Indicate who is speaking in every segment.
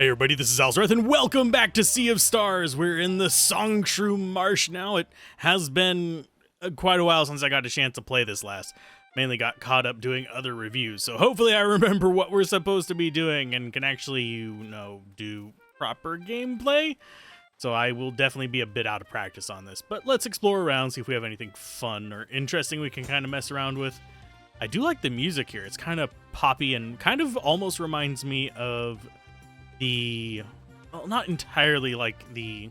Speaker 1: Hey everybody, this is Alzorath, and welcome back to Sea of Stars. We're in the Songshrew Marsh now. It has been quite a while since I got a chance to play this last. Mainly got caught up doing other reviews, so hopefully I remember what we're supposed to be doing and can actually, do proper gameplay. So I will definitely be a bit out of practice on this, but let's explore around, see if we have anything fun or interesting we can kind of mess around with. I do like the music here. It's kind of poppy and kind of almost reminds me of well, not entirely like the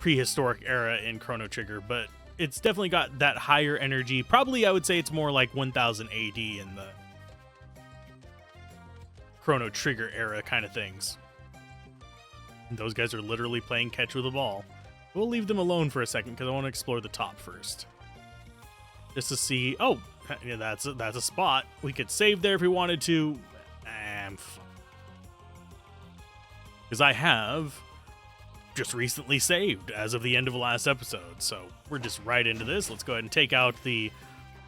Speaker 1: prehistoric era in Chrono Trigger, but it's definitely got that higher energy. Probably I would say it's more like 1000 AD in the Chrono Trigger era kind of things. And those guys are literally playing catch with a ball. We'll leave them alone for a second because I want to explore the top first. Just to see, oh, yeah, that's a spot. We could save there if we wanted to. Because I have just recently saved as of the end of the last episode. So we're just right into this. Let's go ahead and take out the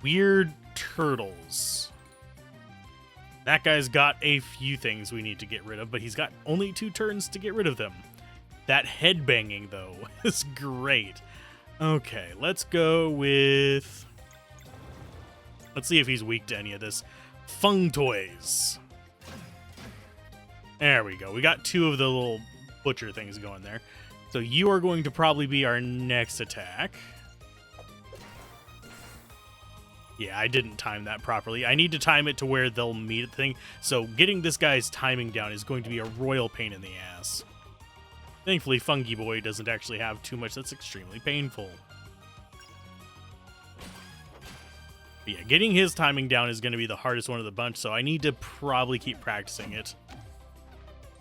Speaker 1: weird turtles. That guy's got a few things we need to get rid of, but he's got only 2 turns to get rid of them. That head banging, though, is great. Okay, let's go with... Let's see if he's weak to any of this. Fung Toys. There we go. We got 2 of the little butcher things going there. So you are going to probably be our next attack. Yeah, I didn't time that properly. I need to time it to where they'll meet the thing. So getting this guy's timing down is going to be a royal pain in the ass. Thankfully, Fungi Boy doesn't actually have too much that's extremely painful. But yeah, getting his timing down is going to be the hardest one of the bunch, so I need to probably keep practicing it.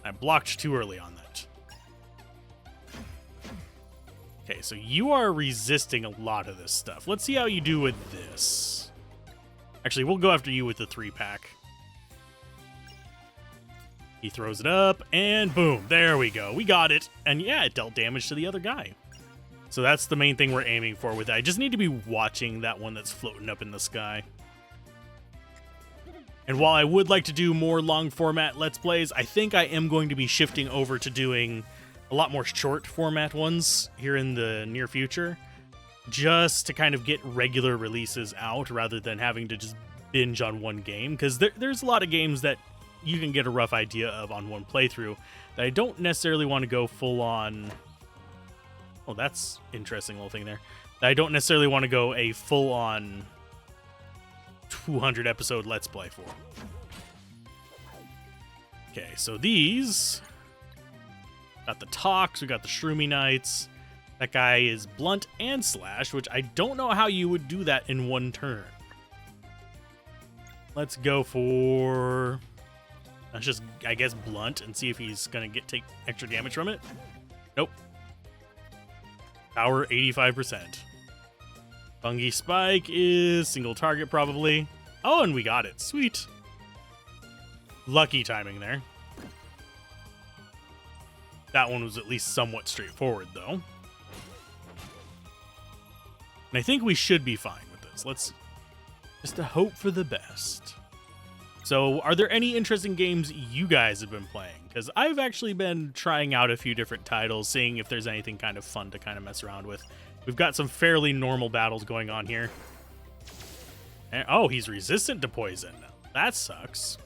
Speaker 1: I blocked too early on that. Okay, so you are resisting a lot of this stuff. Let's see how you do with this. Actually, we'll go after you with the 3-pack. He throws it up, and boom, there we go. We got it. And yeah, it dealt damage to the other guy. So that's the main thing we're aiming for with it. I just need to be watching that one that's floating up in the sky. And while I would like to do more long format Let's Plays, I think I am going to be shifting over to doing a lot more short format ones here in the near future, just to kind of get regular releases out rather than having to just binge on one game, because there's a lot of games that you can get a rough idea of on one playthrough that I don't necessarily want to go full on. Oh, that's interesting little thing there. That I don't necessarily want to go a full on 200 episode Let's Play for. Okay, so these got the Talks, we got the Shroomy Knights. That guy is blunt and slash, which I don't know how you would do that in one turn. Let's go for, let's just, I guess, blunt and see if he's gonna take extra damage from it. Nope. Power 85%. Fungi Spike is single target probably. Oh, and we got it. Sweet. Lucky timing there. That one was at least somewhat straightforward, though. And I think we should be fine with this. Let's just hope for the best. So, are there any interesting games you guys have been playing? Because I've actually been trying out a few different titles, seeing if there's anything kind of fun to kind of mess around with. We've got some fairly normal battles going on here. And, oh, he's resistant to poison. That sucks.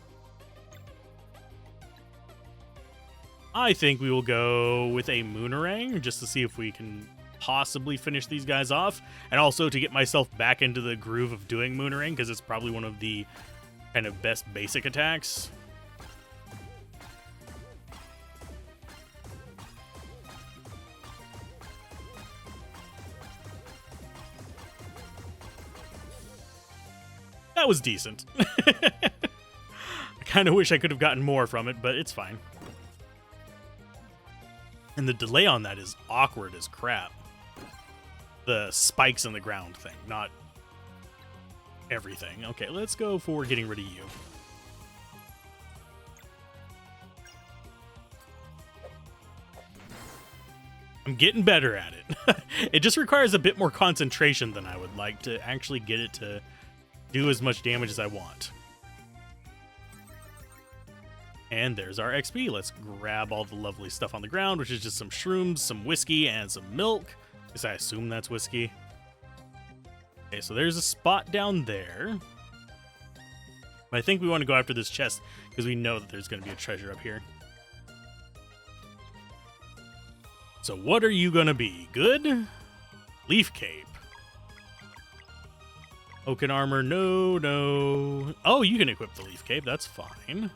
Speaker 1: I think we will go with a Moonerang just to see if we can possibly finish these guys off. And also to get myself back into the groove of doing Moonerang, because it's probably one of the kind of best basic attacks. That was decent. I kind of wish I could have gotten more from it, but it's fine. And the delay on that is awkward as crap. The spikes in the ground thing, not everything. Okay, let's go for getting rid of you. I'm getting better at it. It just requires a bit more concentration than I would like to actually get it to do as much damage as I want. And there's our XP. Let's grab all the lovely stuff on the ground, which is just some shrooms, some whiskey, and some milk. At least I assume that's whiskey. Okay, so there's a spot down there. But I think we want to go after this chest because we know that there's going to be a treasure up here. So what are you going to be? Good? Leaf cape. Oaken armor. No, no. Oh, you can equip the leaf cape. That's fine.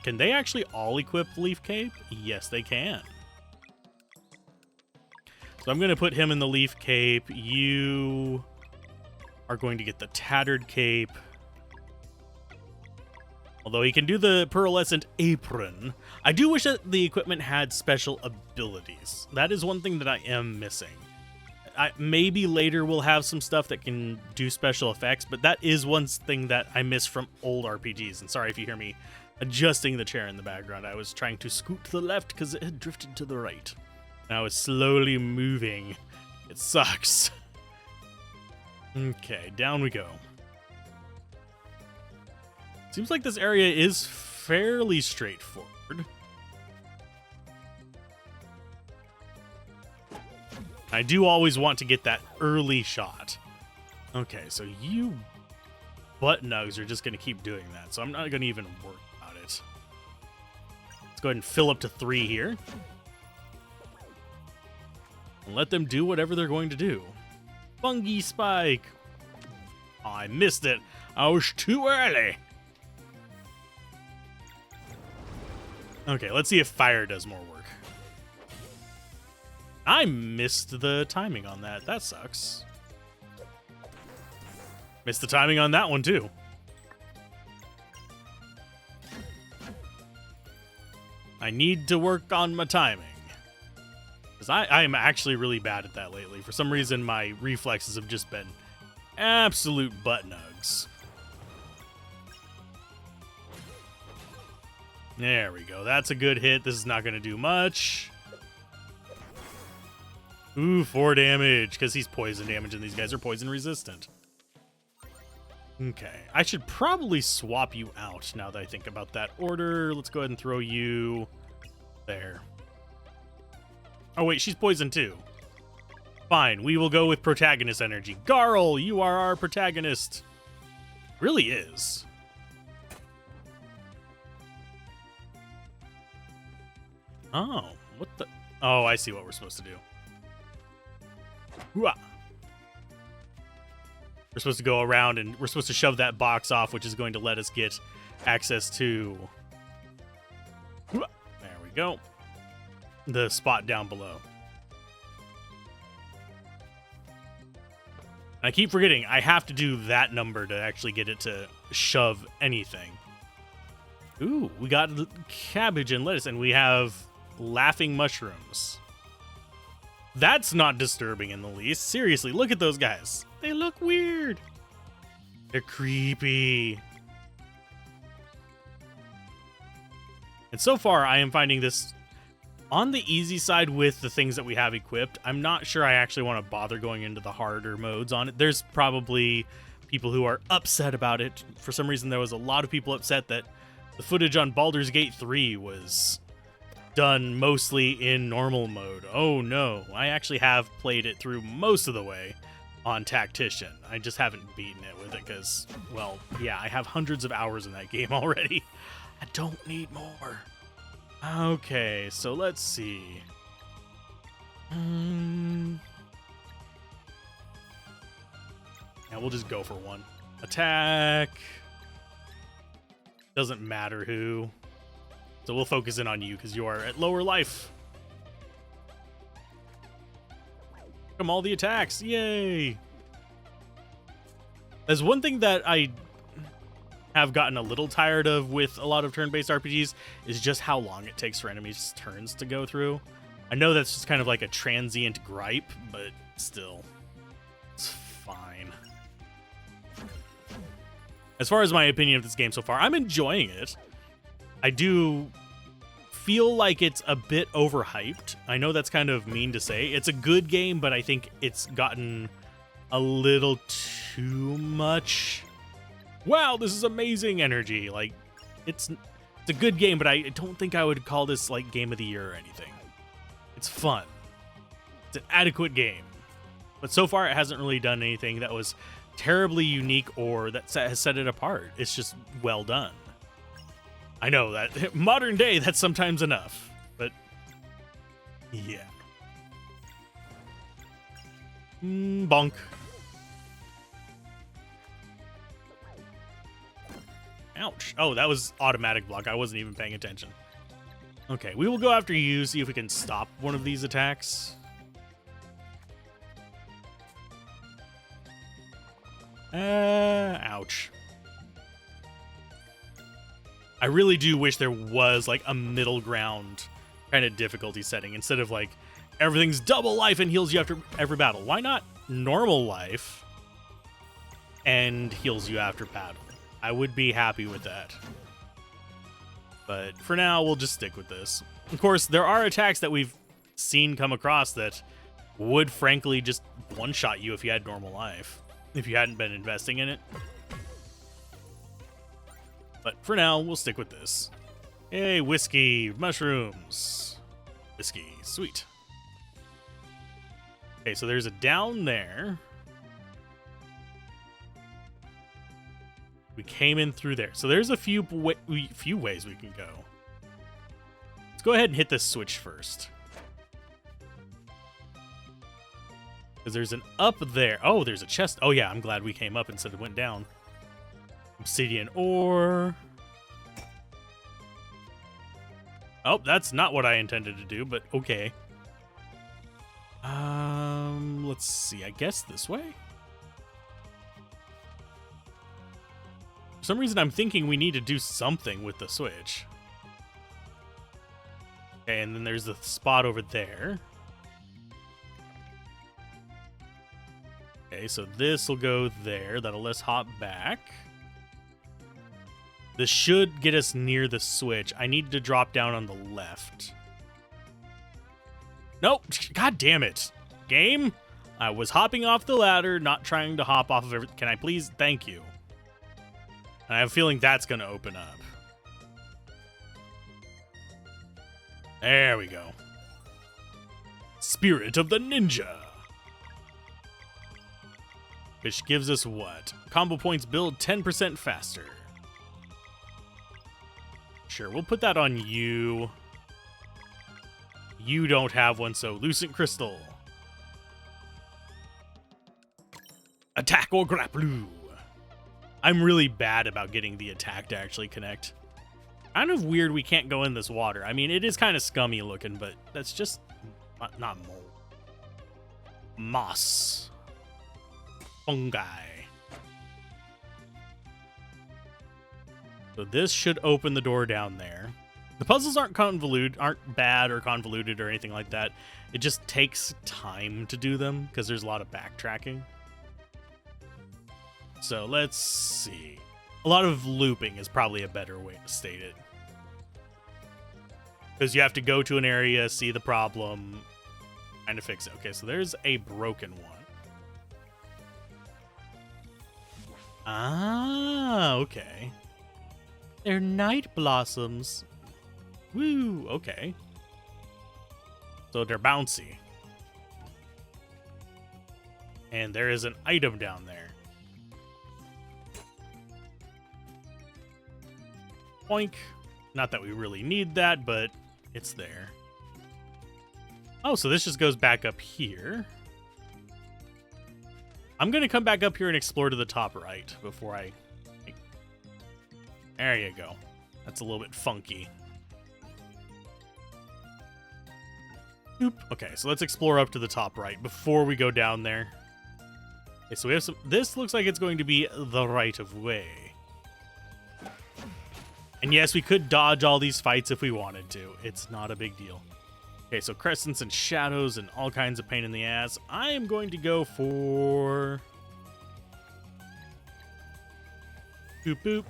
Speaker 1: Can they actually all equip leaf cape? Yes, they can. So I'm going to put him in the leaf cape. You are going to get the tattered cape. Although he can do the pearlescent apron. I do wish that the equipment had special abilities. That is one thing that I am missing. Maybe later we'll have some stuff that can do special effects, but that is one thing that I miss from old RPGs. And sorry if you hear me adjusting the chair in the background. I was trying to scoot to the left because it had drifted to the right. And I was slowly moving. It sucks. Okay, down we go. Seems like this area is fairly straightforward. I do always want to get that early shot. Okay, so you butt nugs are just going to keep doing that, so I'm not going to even worry about it. Let's go ahead and fill up to 3 here. And let them do whatever they're going to do. Fungi spike. Oh, I missed it. I was too early. Okay, let's see if fire does more work. I missed the timing on that. That sucks. Missed the timing on that one, too. I need to work on my timing. Because I am actually really bad at that lately. For some reason, my reflexes have just been absolute butt nugs. There we go. That's a good hit. This is not going to do much. Ooh, 4 damage, because he's poison damage, and these guys are poison resistant. Okay. I should probably swap you out now that I think about that order. Let's go ahead and throw you there. Oh, wait, she's poison too. Fine, we will go with protagonist energy. Garl, you are our protagonist. Really is. Oh, what the? Oh, I see what we're supposed to do. Hooah. We're supposed to go around and we're supposed to shove that box off, which is going to let us get access to... Hooah. There we go. The spot down below. I keep forgetting, I have to do that number to actually get it to shove anything. Ooh, we got cabbage and lettuce, and we have laughing mushrooms. That's not disturbing in the least. Seriously, look at those guys. They look weird. They're creepy. And so far, I am finding this on the easy side with the things that we have equipped. I'm not sure I actually want to bother going into the harder modes on it. There's probably people who are upset about it. For some reason, there was a lot of people upset that the footage on Baldur's Gate 3 was done mostly in normal mode. Oh no, I actually have played it through most of the way on Tactician. I just haven't beaten it with it because, well, yeah, I have hundreds of hours in that game already. I don't need more. Okay, so let's see. Yeah, we'll just go for one. Attack. Doesn't matter who. So we'll focus in on you because you are at lower life. Come all the attacks. Yay. There's one thing that I have gotten a little tired of with a lot of turn-based RPGs is just how long it takes for enemies' turns to go through. I know that's just kind of like a transient gripe, but still, it's fine. As far as my opinion of this game so far, I'm enjoying it. I do feel like it's a bit overhyped. I know that's kind of mean to say. It's a good game, but I think it's gotten a little too much wow, this is amazing energy. Like, it's a good game, but I don't think I would call this like game of the year or anything. It's fun. It's an adequate game. But so far, it hasn't really done anything that was terribly unique or that has set it apart. It's just well done. I know that modern day, that's sometimes enough, but yeah. Bonk. Ouch. Oh, that was automatic block. I wasn't even paying attention. Okay, we will go after you, see if we can stop one of these attacks. Ouch. I really do wish there was like a middle ground kind of difficulty setting instead of like everything's double life and heals you after every battle. Why not normal life and heals you after battle? I would be happy with that. But for now, we'll just stick with this. Of course, there are attacks that we've seen come across that would frankly just one-shot you if you had normal life, if you hadn't been investing in it. But for now, we'll stick with this. Hey, whiskey, mushrooms. Whiskey, sweet. Okay, so there's a down there. We came in through there. So there's a few ways we can go. Let's go ahead and hit this switch first. Because there's an up there. Oh, there's a chest. Oh, yeah, I'm glad we came up instead of went down. Obsidian ore. Oh, that's not what I intended to do, but okay. Let's see. I guess this way? For some reason, I'm thinking we need to do something with the switch. Okay, and then there's the spot over there. Okay, so this will go there. That'll let us hop back. This should get us near the switch. I need to drop down on the left. Nope. God damn it. Game? I was hopping off the ladder, not trying to hop off of everything. Can I please? Thank you. And I have a feeling that's going to open up. There we go. Spirit of the Ninja. Which gives us what? Combo points build 10% faster. Sure, we'll put that on you. You don't have one, so Lucent Crystal. Attack or grapple. I'm really bad about getting the attack to actually connect. Kind of weird we can't go in this water. I mean, it is kind of scummy looking, but that's just not mold. Moss. Fungi. So this should open the door down there. The puzzles aren't bad or convoluted or anything like that. It just takes time to do them because there's a lot of backtracking. So let's see. A lot of looping is probably a better way to state it. Because you have to go to an area, see the problem, kind of fix it. Okay, so there's a broken one. Ah, okay. They're night blossoms. Woo, okay. So they're bouncy. And there is an item down there. Boink. Not that we really need that, but it's there. Oh, so this just goes back up here. I'm going to come back up here and explore to the top right before I... There you go. That's a little bit funky. Oop. Okay, so let's explore up to the top right before we go down there. Okay, so we have some... This looks like it's going to be the right of way. And yes, we could dodge all these fights if we wanted to. It's not a big deal. Okay, so crescents and shadows and all kinds of pain in the ass. I am going to go for... Boop, boop.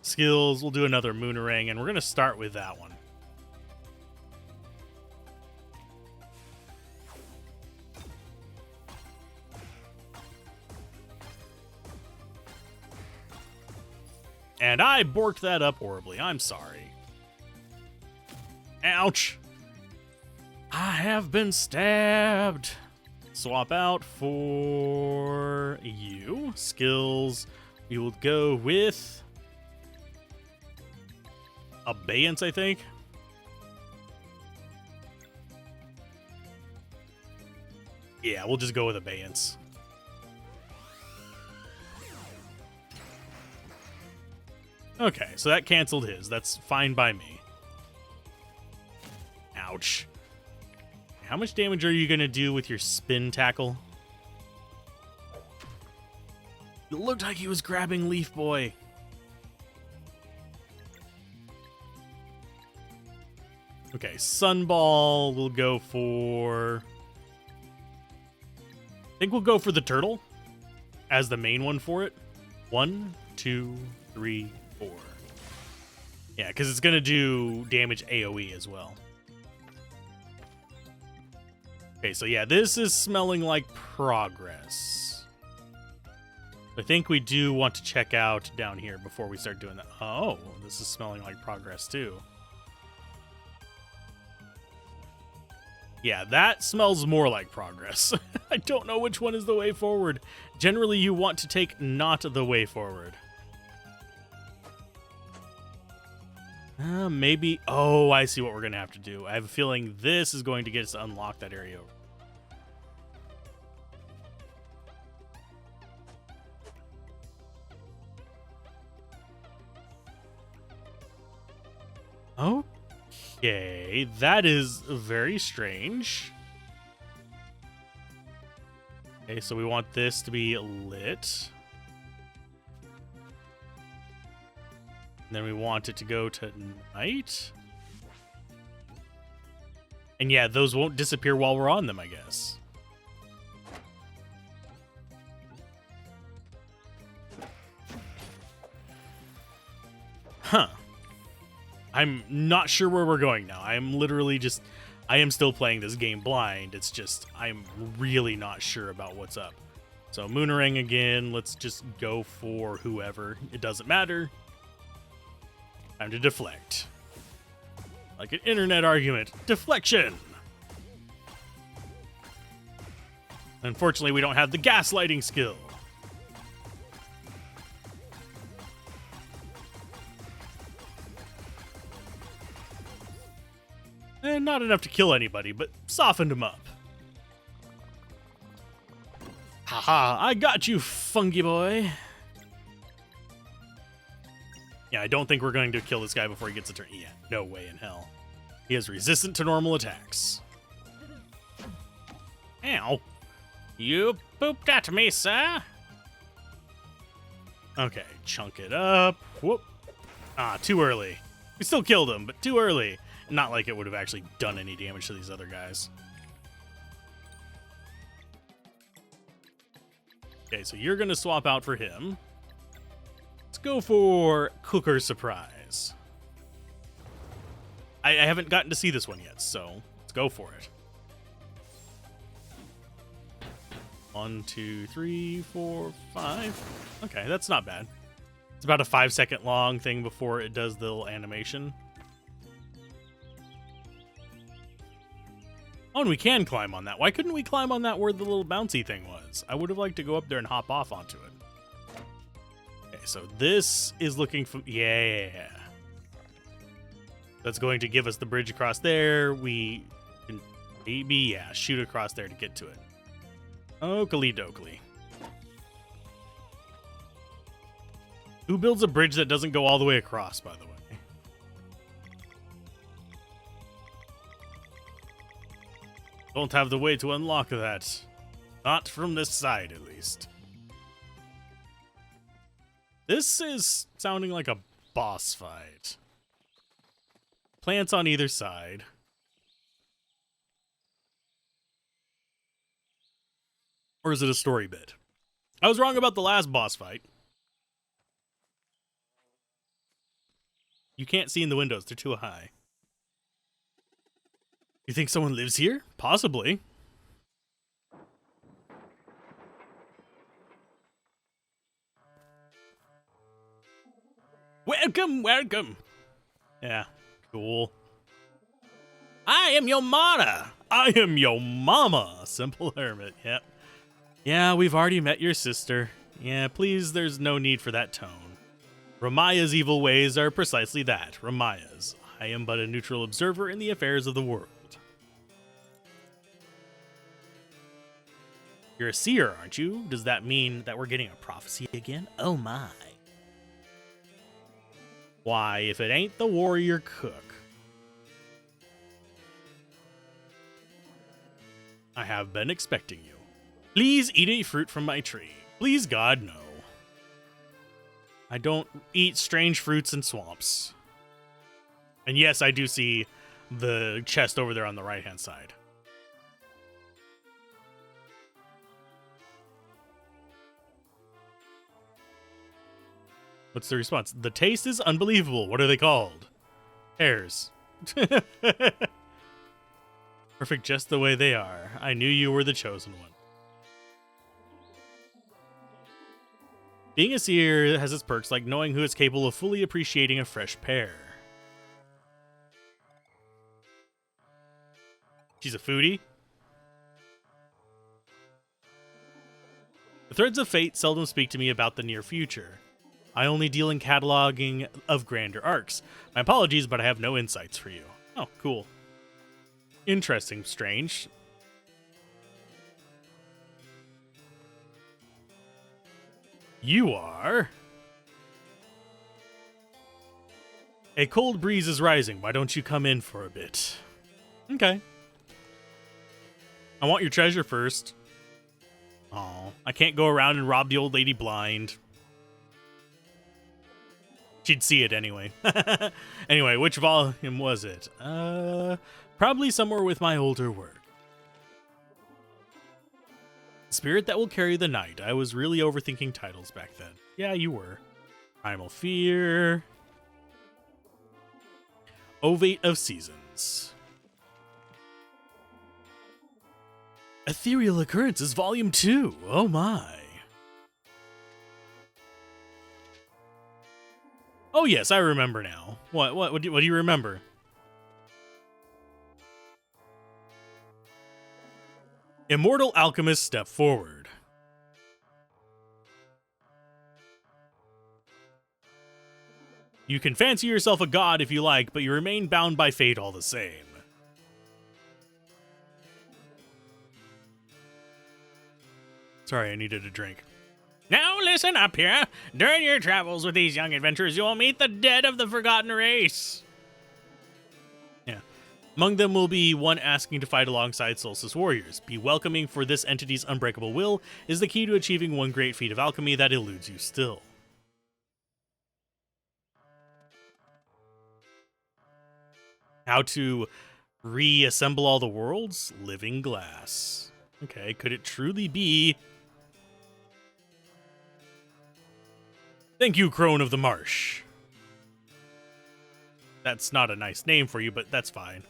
Speaker 1: Skills. We'll do another Moonerang, and we're going to start with that one. And I borked that up horribly. I'm sorry. Ouch. I have been stabbed. Swap out for you. Skills. We will go with Abeyance, I think. Yeah, we'll just go with Abeyance. Okay, so that canceled his. That's fine by me. Ouch. How much damage are you going to do with your spin tackle? It looked like he was grabbing Leaf Boy. Okay, Sunball will go for... I think we'll go for the turtle as the main one for it. 1, 2, 3, 4. Yeah, because it's going to do damage AoE as well. Okay, so yeah, this is smelling like progress. I think we do want to check out down here before we start doing that. Oh, this is smelling like progress too. Yeah, that smells more like progress. I don't know which one is the way forward. Generally, you want to take not the way forward. Maybe... Oh, I see what we're going to have to do. I have a feeling this is going to get us to unlock that area. Okay, that is very strange. Okay, so we want this to be lit. And then we want it to go to night. And yeah, those won't disappear while we're on them, I guess. Huh. I'm not sure where we're going now. I am literally just... I am still playing this game blind. It's just... I'm really not sure about what's up. So, Moonerang again. Let's just go for whoever. It doesn't matter. Time to deflect. Like an internet argument. Deflection! Unfortunately, we don't have the gaslighting skill. And not enough to kill anybody, but softened him up. Haha, I got you, fungi boy. Yeah, I don't think we're going to kill this guy before he gets a turn. Yeah, no way in hell. He is resistant to normal attacks. Ow. You pooped at me, sir. Okay, chunk it up. Whoop. Ah, too early. We still killed him, but too early. Not like it would have actually done any damage to these other guys. Okay, so you're going to swap out for him. Let's go for Cooker Surprise. I haven't gotten to see this one yet, so let's go for it. 1, 2, 3, 4, 5. Okay, that's not bad. It's about a 5-second long thing before it does the little animation. Oh, and we can climb on that. Why couldn't we climb on that where the little bouncy thing was? I would have liked to go up there and hop off onto it. Okay, so this is looking for... Yeah. That's going to give us the bridge across there. We can maybe, yeah, shoot across there to get to it. Oakley dokley. Who builds a bridge that doesn't go all the way across, by the way? Don't have the way to unlock that. Not from this side, at least. This is sounding like a boss fight. Plants on either side. Or is it a story bit? I was wrong about the last boss fight. You can't see in the windows, they're too high. You think someone lives here? Possibly. Welcome, welcome. Yeah, cool. I am your mana. I am your mama. Simple hermit. Yep. Yeah, we've already met your sister. Yeah, please, there's no need for that tone. Ramaya's evil ways are precisely that, Ramaya's. I am but a neutral observer in the affairs of the world. You're a seer, aren't you? Does that mean that we're getting a prophecy again? Oh my. Why, if it ain't the warrior cook. I have been expecting you. Please eat a fruit from my tree. Please, God, no. I don't eat strange fruits in swamps. And yes, I do see the chest over there on the right-hand side. What's the response? The taste is unbelievable. What are they called? Pears. Perfect just the way they are. I knew you were the chosen one. Being a seer has its perks, like knowing who is capable of fully appreciating a fresh pear. She's a foodie. The threads of fate seldom speak to me about the near future. I only deal in cataloging of grander arcs. My apologies, but I have no insights for you. Oh, cool. Interesting, strange. You are... A cold breeze is rising. Why don't you come in for a bit? Okay. I want your treasure first. Oh, I can't go around and rob the old lady blind. She'd see it anyway. Anyway, which volume was it? Probably somewhere with my older work. Spirit that will carry the night. I was really overthinking titles back then. Yeah, you were. Primal Fear. Ovate of Seasons. Ethereal Occurrences Volume 2. Oh my. Oh yes, I remember now. What do you remember? Immortal alchemist, step forward. You can fancy yourself a god if you like, but you remain bound by fate all the same. Sorry, I needed a drink. Now listen up here. During your travels with these young adventurers, you will meet the dead of the forgotten race. Yeah. Among them will be one asking to fight alongside Solstice warriors. Be welcoming, for this entity's unbreakable will is the key to achieving one great feat of alchemy that eludes you still. How to reassemble all the worlds? Living glass. Okay, could it truly be... Thank you, Crone of the Marsh. That's not a nice name for you, but that's fine.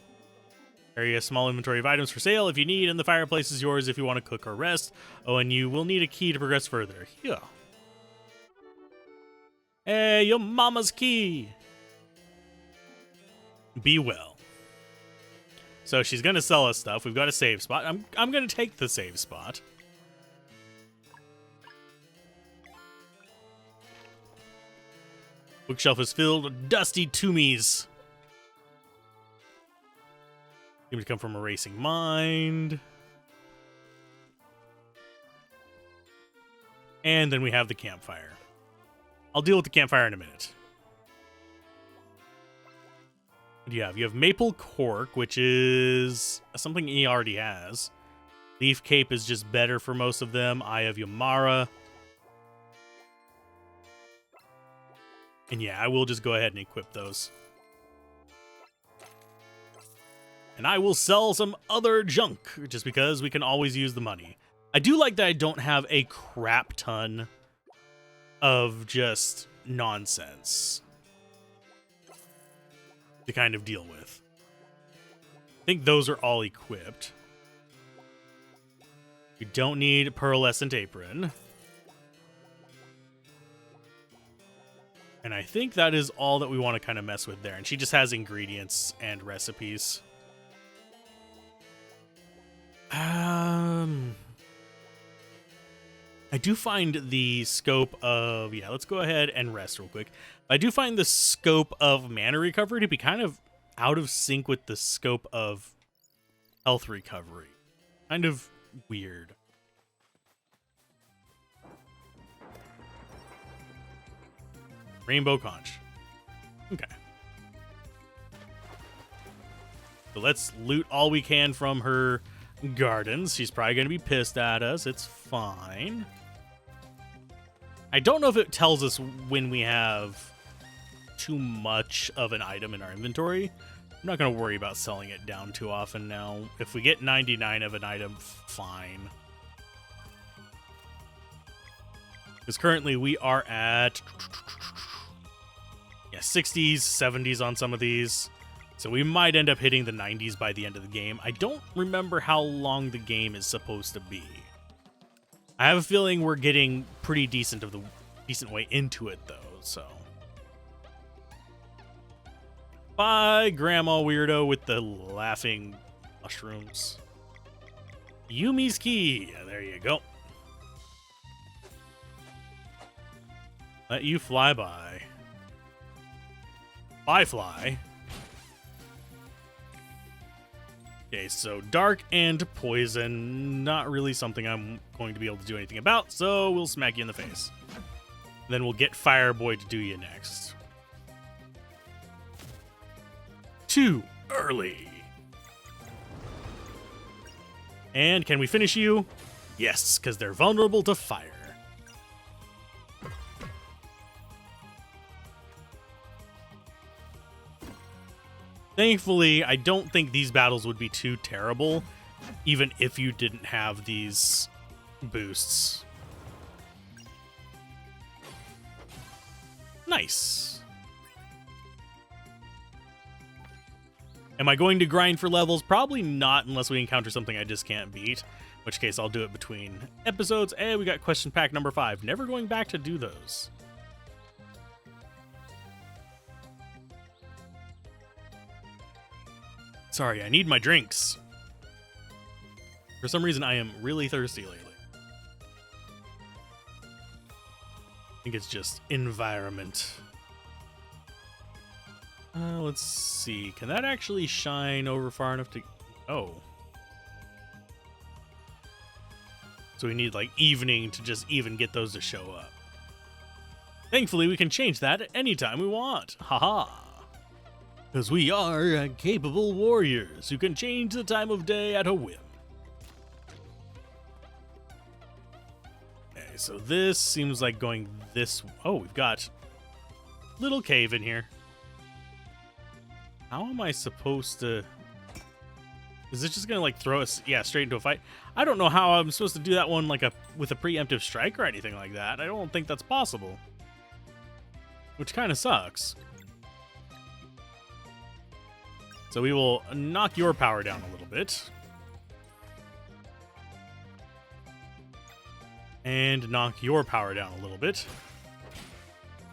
Speaker 1: Carry a small inventory of items for sale if you need, and the fireplace is yours if you want to cook or rest. Oh, and you will need a key to progress further. Yeah. Hey, your mama's key. Be well. So she's going to sell us stuff. We've got a save spot. I'm going to take the save spot. Bookshelf is filled with dusty tombs. Seems to come from a racing mind. And then we have the campfire. I'll deal with the campfire in a minute. What do you have? You have maple cork, which is something he already has. Leaf cape is just better for most of them. Eye of Yamara. And yeah, I will just go ahead and equip those. And I will sell some other junk, just because we can always use the money. I do like that I don't have a crap ton of just nonsense to kind of deal with. I think those are all equipped. We don't need pearlescent apron. And I think that is all that we want to kind of mess with there. And she just has ingredients and recipes. I do find the scope of... Yeah, let's go ahead and rest real quick. I do find the scope of mana recovery to be kind of out of sync with the scope of health recovery. Kind of weird. Rainbow conch. Okay. So let's loot all we can from her gardens. She's probably going to be pissed at us. It's fine. I don't know if it tells us when we have too much of an item in our inventory. I'm not going to worry about selling it down too often now. If we get 99 of an item, fine. Because currently we are at 60s, 70s on some of these. So we might end up hitting the 90s by the end of the game. I don't remember how long the game is supposed to be. I have a feeling we're getting pretty decent way into it though, so. Bye, Grandma Weirdo with the laughing mushrooms. Yumi's key. There you go. Let you fly by. Bye, fly. Okay, so dark and poison, not really something I'm going to be able to do anything about, so we'll smack you in the face. Then we'll get Fireboy to do you next. Too early. And can we finish you? Yes, because they're vulnerable to fire. Thankfully, I don't think these battles would be too terrible, even if you didn't have these boosts. Nice. Am I going to grind for levels? Probably not unless we encounter something I just can't beat, in which case I'll do it between episodes. And we got question pack number 5. Never going back to do those. Sorry, I need my drinks. For some reason, I am really thirsty lately. I think it's just environment. Let's see. Can that actually shine over far enough to... Oh. So we need, like, evening to just even get those to show up. Thankfully, we can change that at any time we want. Haha. Because we are capable warriors who can change the time of day at a whim. Okay, so this seems like going this... Oh, we've got a little cave in here. How am I supposed to... Is it just going to, like, throw us, straight into a fight? I don't know how I'm supposed to do that one, like, with a preemptive strike or anything like that. I don't think that's possible. Which kind of sucks. So we will knock your power down a little bit. And knock your power down a little bit.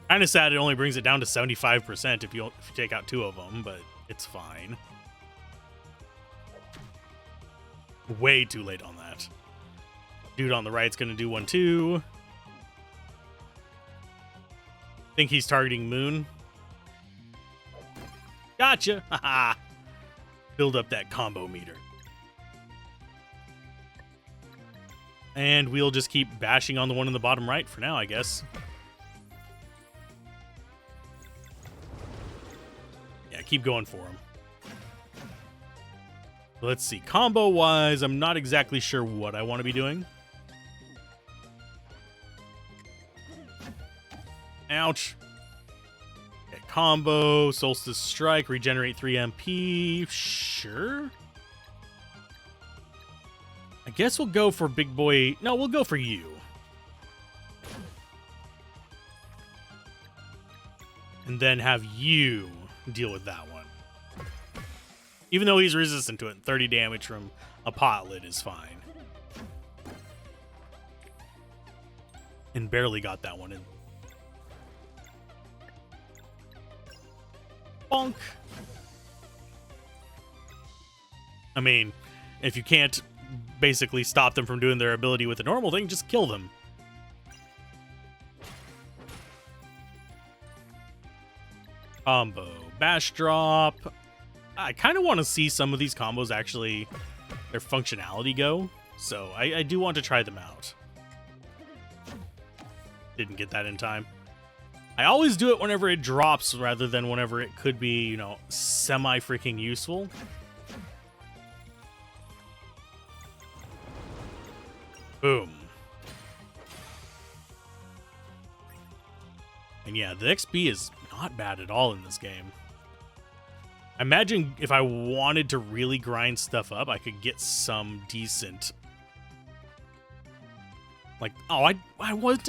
Speaker 1: Kind of sad it only brings it down to 75% if you take out 2 of them, but it's fine. Way too late on that. Dude on the right's going to do 1 too. Think he's targeting Moon. Gotcha! Haha! Build up that combo meter. And we'll just keep bashing on the one in the bottom right for now, I guess. Yeah, keep going for him. Let's see. Combo-wise, I'm not exactly sure what I want to be doing. Ouch. Okay, combo, Solstice Strike, regenerate 3 MP. Sure. I guess we'll go for Big Boy. No, we'll go for you. And then have you deal with that one. Even though he's resistant to it, 30 damage from a pot lid is fine. And barely got that one in. Bonk. I mean, if you can't basically stop them from doing their ability with a normal thing, just kill them. Combo bash drop. I kind of want to see some of these combos actually, their functionality go. So I do want to try them out. Didn't get that in time. I always do it whenever it drops rather than whenever it could be, you know, semi-freaking useful. Boom. And yeah, the XP is not bad at all in this game. I imagine if I wanted to really grind stuff up, I could get some decent... Like, oh, why won't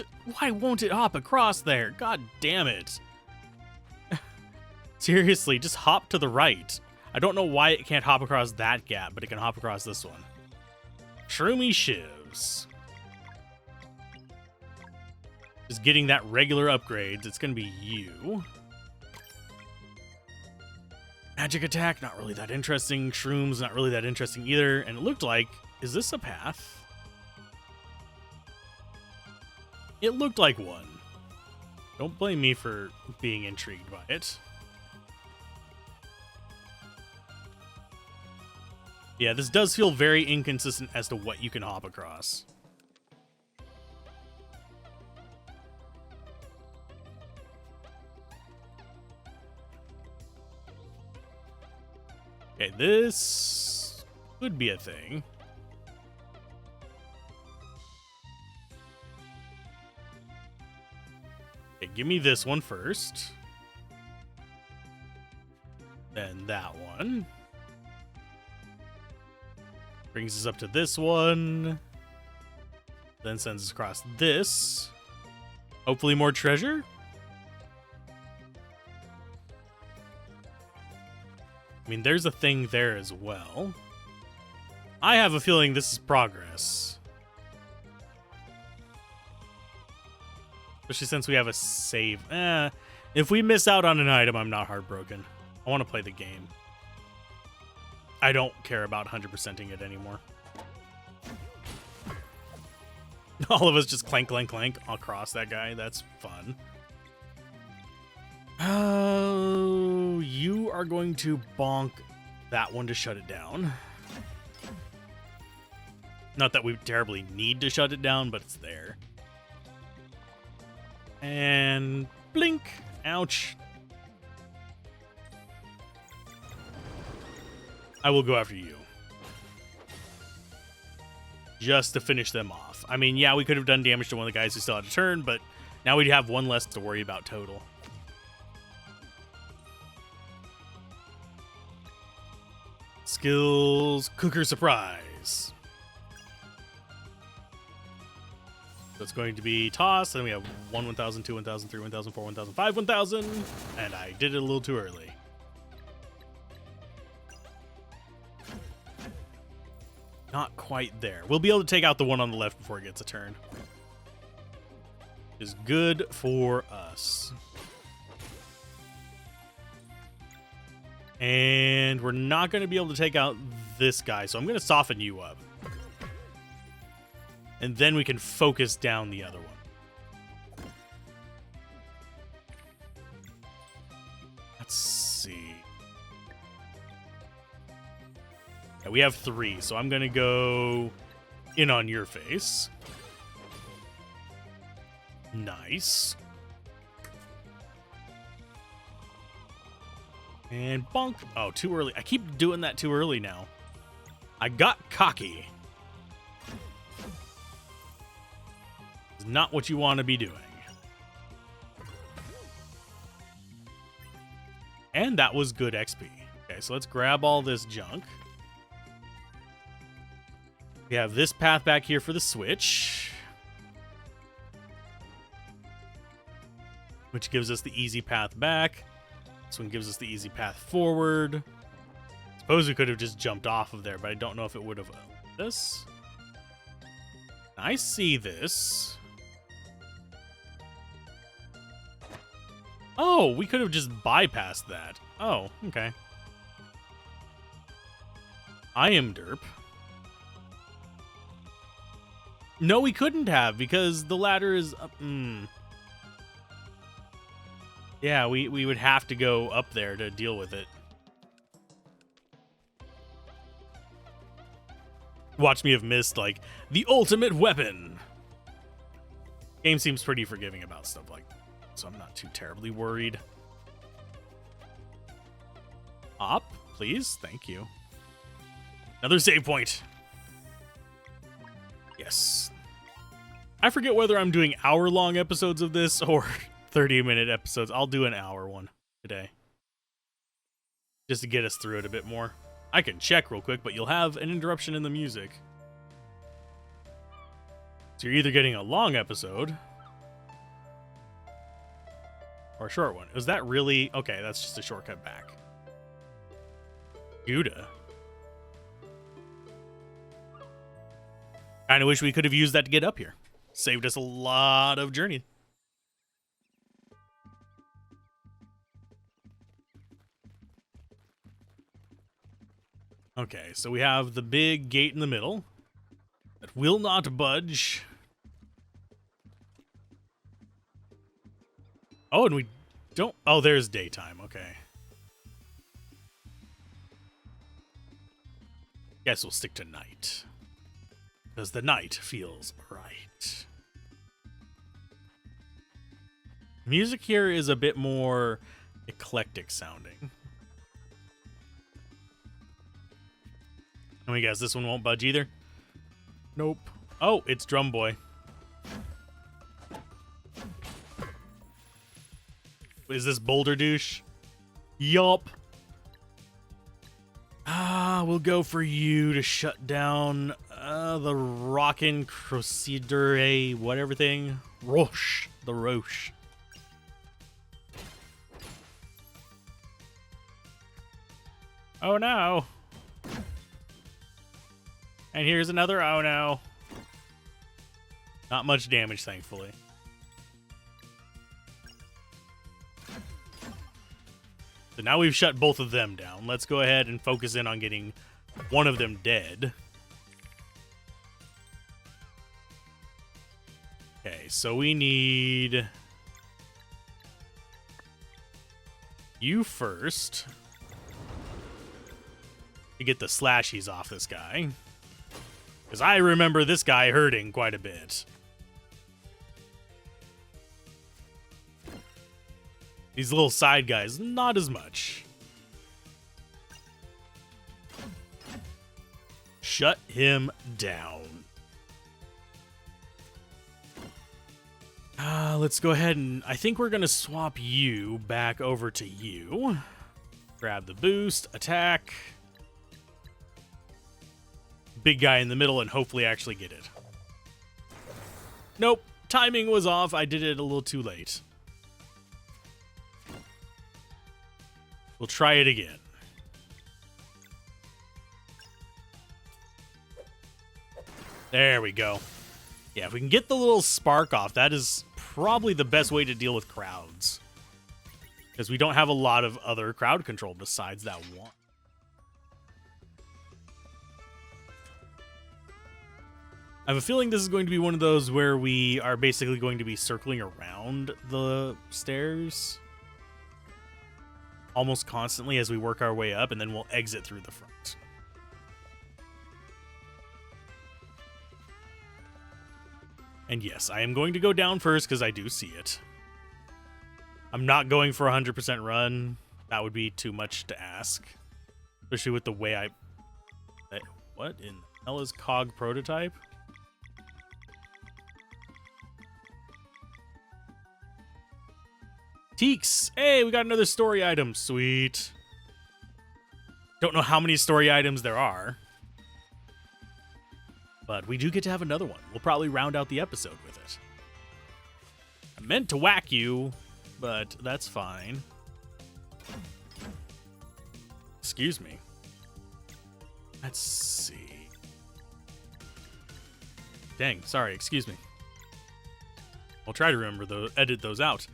Speaker 1: it hop across there? God damn it. Seriously, just hop to the right. I don't know why it can't hop across that gap, but it can hop across this one. Shroomy shivs. Just getting that regular upgrades. It's going to be you. Magic attack, not really that interesting. Shrooms, not really that interesting either. And it looked like, is this a path? It looked like one. Don't blame me for being intrigued by it. Yeah, this does feel very inconsistent as to what you can hop across. Okay, this could be a thing. Okay, give me this one first. Then that one. Brings us up to this one. Then sends us across this. Hopefully more treasure. I mean, there's a thing there as well. I have a feeling this is progress. Especially since we have a save. If we miss out on an item, I'm not heartbroken. I want to play the game. I don't care about 100%ing it anymore. All of us just clank, clank, clank across that guy. That's fun. Oh, you are going to bonk that one to shut it down. Not that we terribly need to shut it down, but it's there. And blink. Ouch. I will go after you. Just to finish them off. I mean, yeah, we could have done damage to one of the guys who still had a turn, but now we'd have one less to worry about total. Skills, Cooker Surprise. So it's going to be toss, and we have 1, 1,000, 2, 1,000, 3, 1,000, 4, 1,000, 5, 1,000, and I did it a little too early. Not quite there. We'll be able to take out the one on the left before it gets a turn. Is good for us. And we're not going to be able to take out this guy, so I'm going to soften you up. And then we can focus down the other one. Let's see. Yeah, we have 3, so I'm going to go in on your face. Nice. And bonk. Oh, too early. I keep doing that too early now. I got cocky. It's not what you want to be doing. And that was good XP. Okay, so let's grab all this junk. We have this path back here for the switch, which gives us the easy path back. This one gives us the easy path forward. Suppose we could have just jumped off of there, but I don't know if it would have. This. I see this. Oh, we could have just bypassed that. Oh, okay. I am derp. No, we couldn't have, because the ladder is up. Yeah, we would have to go up there to deal with it. Watch me have missed, like, the ultimate weapon. Game seems pretty forgiving about stuff like that, so I'm not too terribly worried. Up, please. Thank you. Another save point. Yes. I forget whether I'm doing hour-long episodes of this or 30-minute episodes. I'll do an hour one today, just to get us through it a bit more. I can check real quick, but you'll have an interruption in the music. So you're either getting a long episode or a short one. Was that really? Okay, that's just a shortcut back. Gouda. Kinda wish we could have used that to get up here. Saved us a lot of journey. Okay, so we have the big gate in the middle that will not budge. Oh, and we don't... Oh, there's daytime. Okay. Guess we'll stick to night, because the night feels right. Music here is a bit more eclectic sounding. Let me guess, this one won't budge either? Nope. Oh, it's Drum Boy. Is this Boulder Douche? Yup. We'll go for you to shut down the Rockin' Crusader, whatever thing. Roche. The Roche. Oh no. And here's another oh no. Not much damage, thankfully. So now we've shut both of them down. Let's go ahead and focus in on getting one of them dead. Okay, so we need you first to get the slashies off this guy, because I remember this guy hurting quite a bit. These little side guys, not as much. Shut him down. Let's go ahead and... I think we're going to swap you back over to you. Grab the boost, attack. Big guy in the middle, and hopefully actually get it. Nope. Timing was off. I did it a little too late. We'll try it again. There we go. Yeah, if we can get the little spark off, that is probably the best way to deal with crowds, because we don't have a lot of other crowd control besides that one. I have a feeling this is going to be one of those where we are basically going to be circling around the stairs almost constantly as we work our way up, and then we'll exit through the front. And yes, I am going to go down first because I do see it. I'm not going for 100% run. That would be too much to ask, especially with the way I... What in the hell is COG prototype? Teeks! Hey, we got another story item. Sweet. Don't know how many story items there are, but we do get to have another one. We'll probably round out the episode with it. I meant to whack you, but that's fine. Excuse me. Let's see. Dang, sorry, excuse me. I'll try to remember edit those out.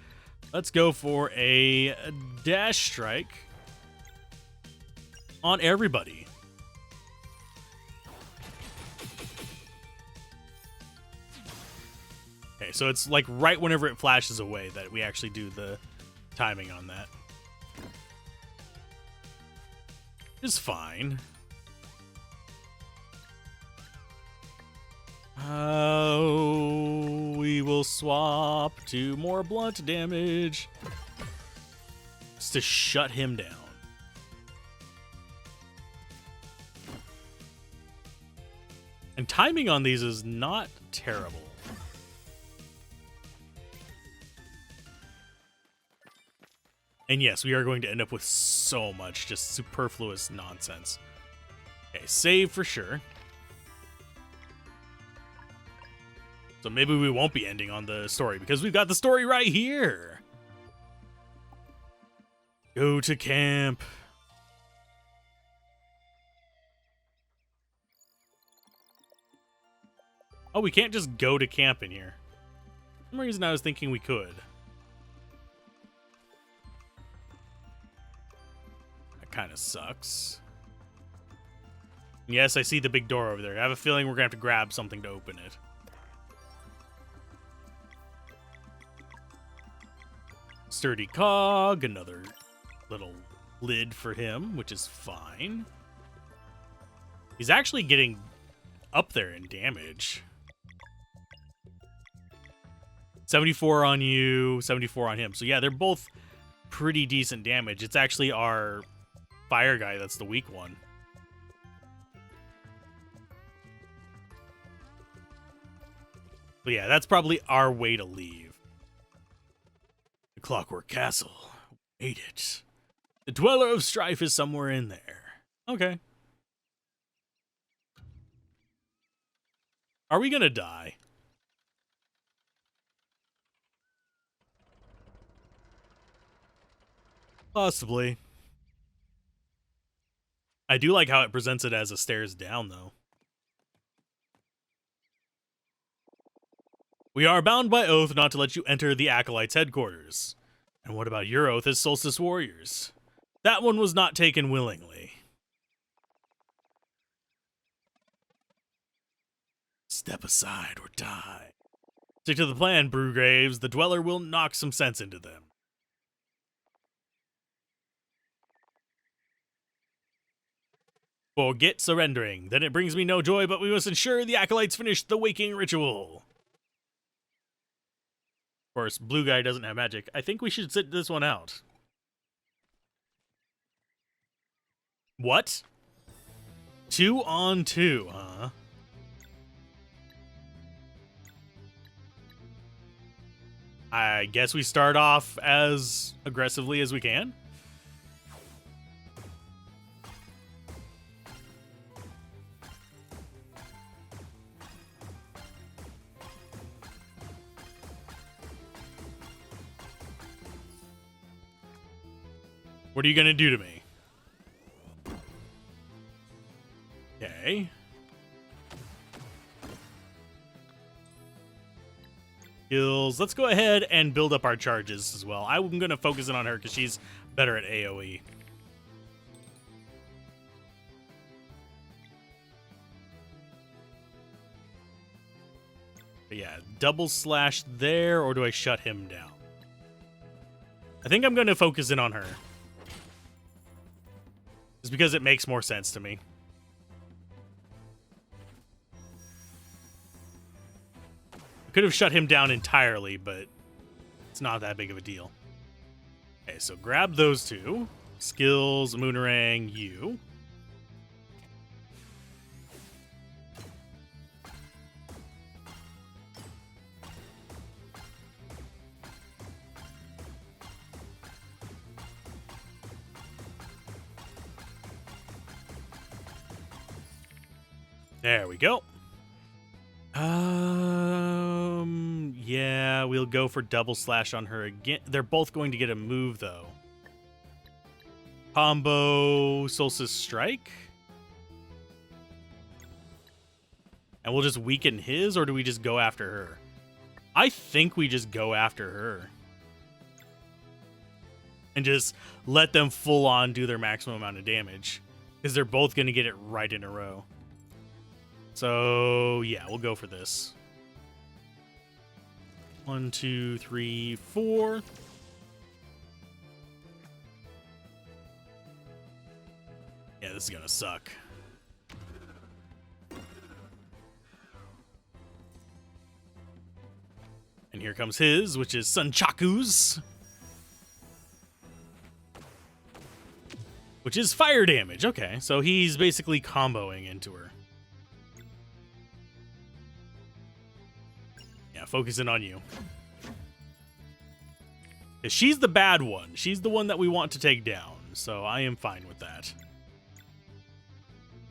Speaker 1: Let's go for a dash strike on everybody. Okay, so it's like right whenever it flashes away that we actually do the timing on that. It's fine. We will swap to more blunt damage just to shut him down. And timing on these is not terrible. And yes, we are going to end up with so much just superfluous nonsense. Okay, save for sure. So maybe we won't be ending on the story because we've got the story right here. Go to camp. Oh, we can't just go to camp in here. For some reason I was thinking we could. That kind of sucks. Yes, I see the big door over there. I have a feeling we're going to have to grab something to open it. Sturdy cog, another little lid for him, which is fine. He's actually getting up there in damage. 74 on you, 74 on him. So yeah, they're both pretty decent damage. It's actually our fire guy that's the weak one. But yeah, that's probably our way to leave. The Clockwork Castle. Made it. The Dweller of Strife is somewhere in there. Okay. Are we gonna die? Possibly. I do like how it presents it as a stairs down, though. We are bound by oath not to let you enter the Acolyte's headquarters. And what about your oath as Solstice warriors? That one was not taken willingly. Step aside or die. Stick to the plan, Brewgraves. The Dweller will knock some sense into them. Forget surrendering. Then it brings me no joy, but we must ensure the Acolytes finish the waking ritual. Of course, blue guy doesn't have magic. I think we should sit this one out. What? 2 on 2, huh? I guess we start off as aggressively as we can. What are you going to do to me? Okay. Skills. Let's go ahead and build up our charges as well. I'm going to focus in on her because she's better at AoE. But yeah, double slash there, or do I shut him down? I think I'm going to focus in on her. It's because it makes more sense to me. I could have shut him down entirely, but it's not that big of a deal. Okay, so grab those two. Skills, Moonerang, you. There we go. Yeah, we'll go for double slash on her again. They're both going to get a move, though. Combo Solstice Strike. And we'll just weaken his, or do we just go after her? I think we just go after her. and just let them full on do their maximum amount of damage, because they're both going to get it right in a row. So yeah, we'll go for this. 1, 2, 3, 4. Yeah, this is gonna suck. And here comes his, which is Sunchaku's, which is fire damage. Okay, so he's basically comboing into her. Yeah, focusing on you. 'Cause she's the bad one. She's the one that we want to take down, so I am fine with that.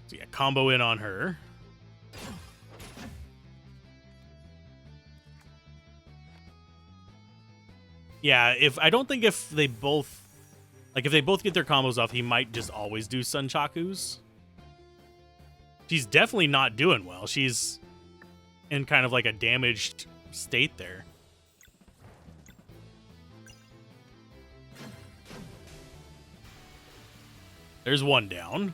Speaker 1: So yeah, combo in on her. Yeah, I don't think if they both get their combos off, he might just always do Sunchaku's. She's definitely not doing well. She's in kind of like a damaged state there. There's one down.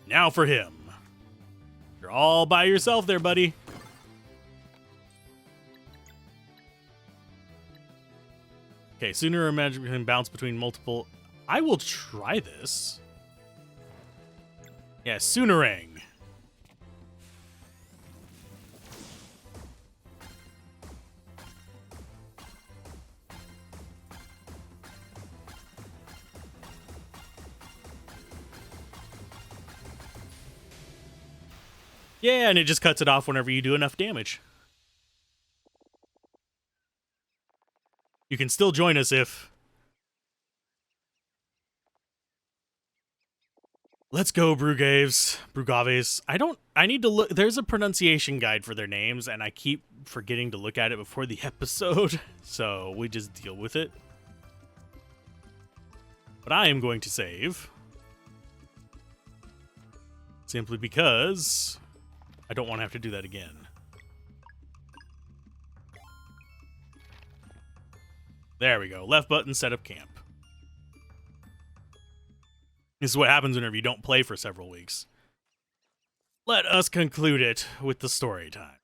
Speaker 1: Now for him. You're all by yourself there, buddy. Okay, sooner or magic can bounce between multiple. I will try this. Yeah, Soonerang. Yeah, and it just cuts it off whenever you do enough damage. You can still join us if... Let's go, Brugaves. I need to look. There's a pronunciation guide for their names, and I keep forgetting to look at it before the episode, so we just deal with it. But I am going to save. Simply because I don't want to have to do that again. There we go. Left button, set up camp. This is what happens whenever you don't play for several weeks. Let us conclude it with the story time.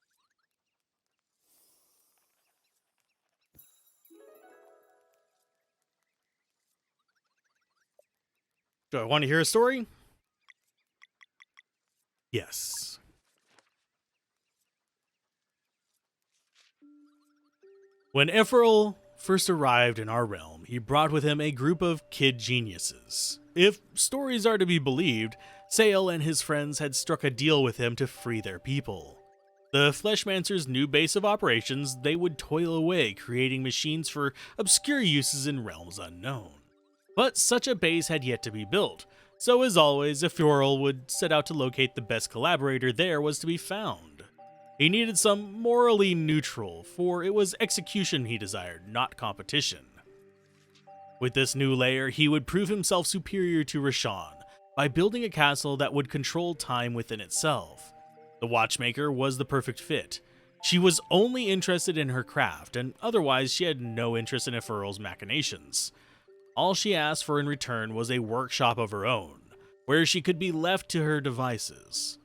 Speaker 1: Do I want to hear a story? Yes. When Ephrael first arrived in our realm, he brought with him a group of kid geniuses. If stories are to be believed, Sael and his friends had struck a deal with him to free their people. The Fleshmancer's new base of operations, they would toil away creating machines for obscure uses in realms unknown. But such a base had yet to be built, so as always, Ephrael would set out to locate the best collaborator there was to be found. He needed some morally neutral, for it was execution he desired, not competition. With this new layer, he would prove himself superior to Rashawn by building a castle that would control time within itself. The watchmaker was the perfect fit. She was only interested in her craft, and otherwise she had no interest in Ephrael's machinations. All she asked for in return was a workshop of her own, where she could be left to her devices.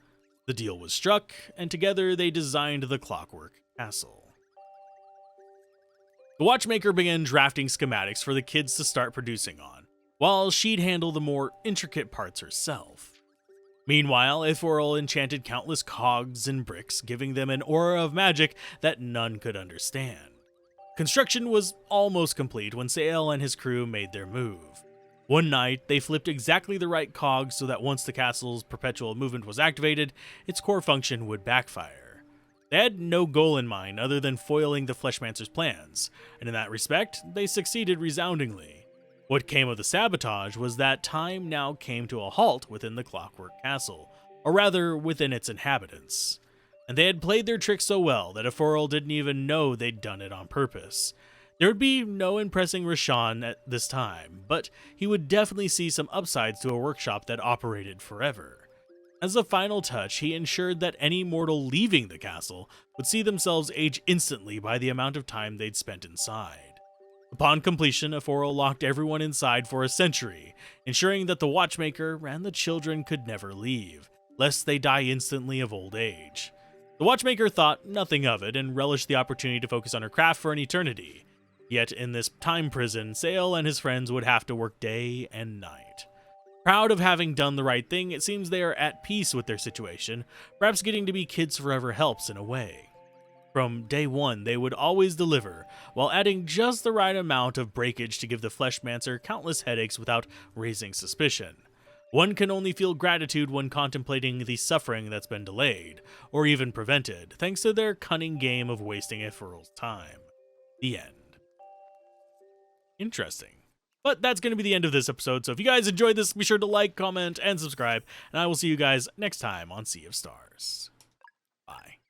Speaker 1: The deal was struck, and together they designed the Clockwork Castle. The watchmaker began drafting schematics for the kids to start producing on, while she'd handle the more intricate parts herself. Meanwhile, Ephrael enchanted countless cogs and bricks, giving them an aura of magic that none could understand. Construction was almost complete when Sael and his crew made their move. One night, they flipped exactly the right cogs so that once the castle's perpetual movement was activated, its core function would backfire. They had no goal in mind other than foiling the Fleshmancer's plans, and in that respect, they succeeded resoundingly. What came of the sabotage was that time now came to a halt within the Clockwork Castle, or rather within its inhabitants. And they had played their trick so well that Ephrael didn't even know they'd done it on purpose. There would be no impressing Rashawn at this time, but he would definitely see some upsides to a workshop that operated forever. As a final touch, he ensured that any mortal leaving the castle would see themselves age instantly by the amount of time they'd spent inside. Upon completion, Ephorel locked everyone inside for a century, ensuring that the watchmaker and the children could never leave, lest they die instantly of old age. The watchmaker thought nothing of it and relished the opportunity to focus on her craft for an eternity. Yet in this time prison, Sale and his friends would have to work day and night. Proud of having done the right thing, it seems they are at peace with their situation. Perhaps getting to be kids forever helps in a way. From day one, they would always deliver, while adding just the right amount of breakage to give the Fleshmancer countless headaches without raising suspicion. One can only feel gratitude when contemplating the suffering that's been delayed, or even prevented, thanks to their cunning game of wasting Ephorel's time. The end. Interesting. But that's going to be the end of this episode, so if you guys enjoyed this, be sure to like, comment, and subscribe, and I will see you guys next time on Sea of Stars. Bye.